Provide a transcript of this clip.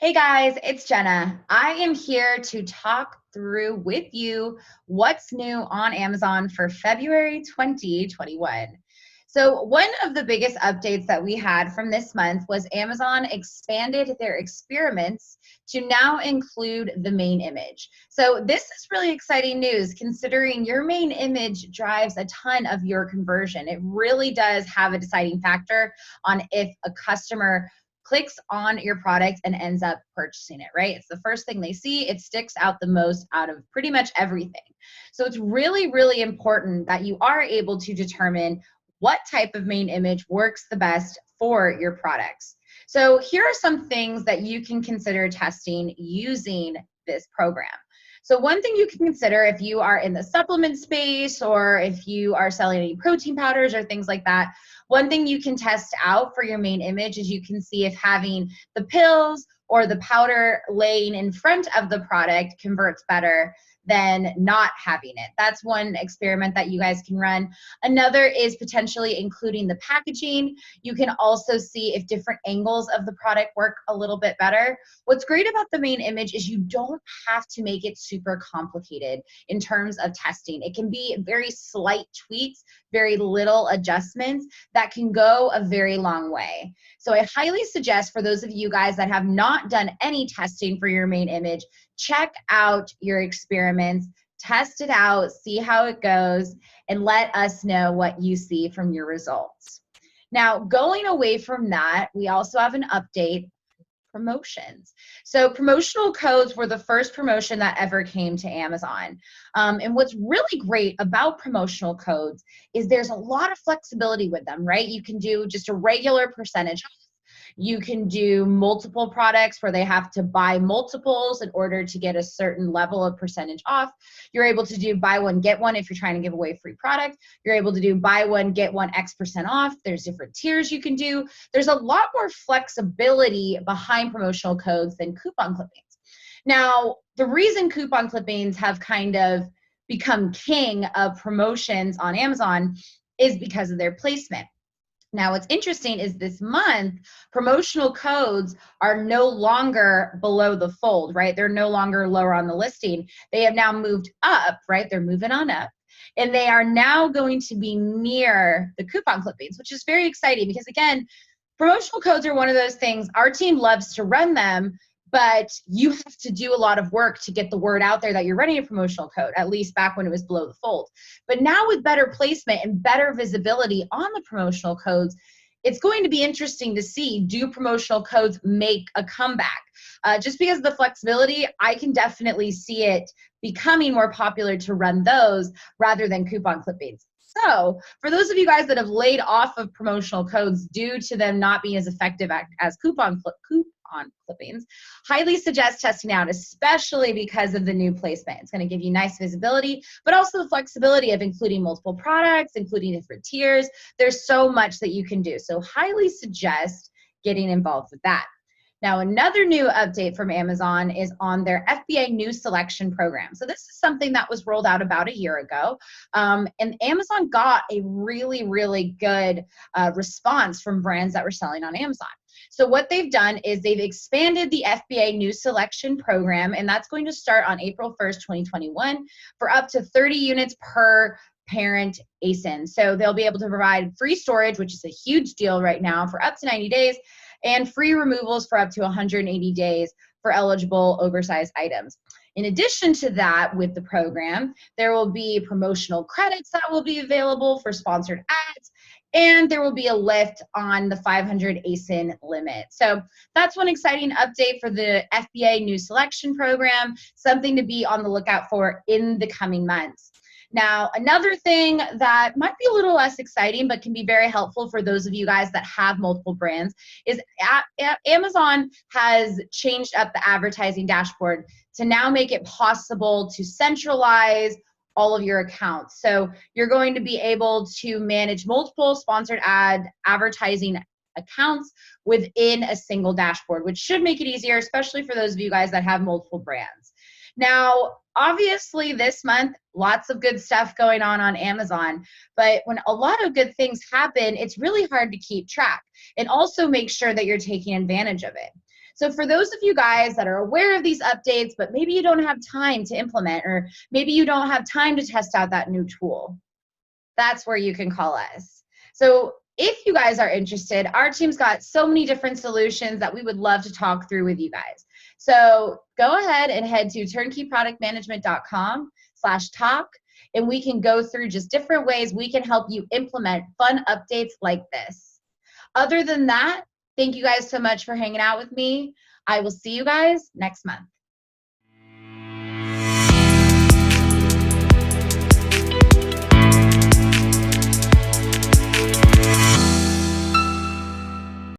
Hey guys, it's Jenna. I am here to talk through with you what's new on Amazon for February 2021. So, one of the biggest updates that we had from this month was Amazon expanded their experiments to now include the main image. So, this is really exciting news considering your main image drives a ton of your conversion. It really does have a deciding factor on if a customer clicks on your product and ends up purchasing it, right? It's the first thing they see. It sticks out the most out of pretty much everything. So it's really, really important that you are able to determine what type of main image works the best for your products. So here are some things that you can consider testing using this program. So one thing you can consider if you are in the supplement space or if you are selling any protein powders or things like that, one thing you can test out for your main image is you can see if having the pills or the powder laying in front of the product converts better than not having it. That's one experiment that you guys can run. Another is potentially including the packaging. You can also see if different angles of the product work a little bit better. What's great about the main image is you don't have to make it super complicated in terms of testing. It can be very slight tweaks, very little adjustments that can go a very long way. So I highly suggest for those of you guys that have not done any testing for your main image, check out your experiments, test it out, see how it goes, and let us know what you see from your results. Now, going away from that, we also have an update promotions. So promotional codes were the first promotion that ever came to Amazon. And what's really great about promotional codes is there's a lot of flexibility with them, right? You can do just a regular percentage off. You can do multiple products where they have to buy multiples in order to get a certain level of percentage off. You're able to do buy one, get one if you're trying to give away free product. You're able to do buy one, get one X% off. There's different tiers you can do. There's a lot more flexibility behind promotional codes than coupon clippings. Now, the reason coupon clippings have kind of become king of promotions on Amazon is because of their placement. Now, what's interesting is this month, promotional codes are no longer below the fold, right? They're no longer lower on the listing. They have now moved up, right? They're moving on up. And they are now going to be near the coupon clippings, which is very exciting because, again, promotional codes are one of those things. Our team loves to run them, but you have to do a lot of work to get the word out there that you're running a promotional code, at least back when it was below the fold. But now with better placement and better visibility on the promotional codes, it's going to be interesting to see, do promotional codes make a comeback? Just because of the flexibility, I can definitely see it becoming more popular to run those rather than coupon clippings. So for those of you guys that have laid off of promotional codes due to them not being as effective as coupon clippings, highly suggest testing out, especially because of the new placement. It's going to give you nice visibility, but also the flexibility of including multiple products, including different tiers. There's so much that you can do. So highly suggest getting involved with that. Now, another new update from Amazon is on their FBA new selection program. So this is something that was rolled out about a year ago. And Amazon got a really, really good response from brands that were selling on Amazon. So what they've done is they've expanded the FBA new selection program, and that's going to start on April 1st, 2021 for up to 30 units per parent ASIN. So they'll be able to provide free storage, which is a huge deal right now, for up to 90 days, and free removals for up to 180 days for eligible oversized items. In addition to that, with the program, there will be promotional credits that will be available for sponsored ads, and there will be a lift on the 500 ASIN limit. So that's one exciting update for the FBA new selection program, something to be on the lookout for in the coming months. Now, another thing that might be a little less exciting, but can be very helpful for those of you guys that have multiple brands, is Amazon has changed up the advertising dashboard to now make it possible to centralize all of your accounts. So you're going to be able to manage multiple sponsored advertising accounts within a single dashboard, which should make it easier, especially for those of you guys that have multiple brands. Now, obviously this month, lots of good stuff going on Amazon, but when a lot of good things happen, it's really hard to keep track and also make sure that you're taking advantage of it. So for those of you guys that are aware of these updates, but maybe you don't have time to implement, or maybe you don't have time to test out that new tool, that's where you can call us. So if you guys are interested, our team's got so many different solutions that we would love to talk through with you guys. So go ahead and head to turnkeyproductmanagement.com/talk, and we can go through just different ways we can help you implement fun updates like this. Other than that, thank you guys so much for hanging out with me. I will see you guys next month.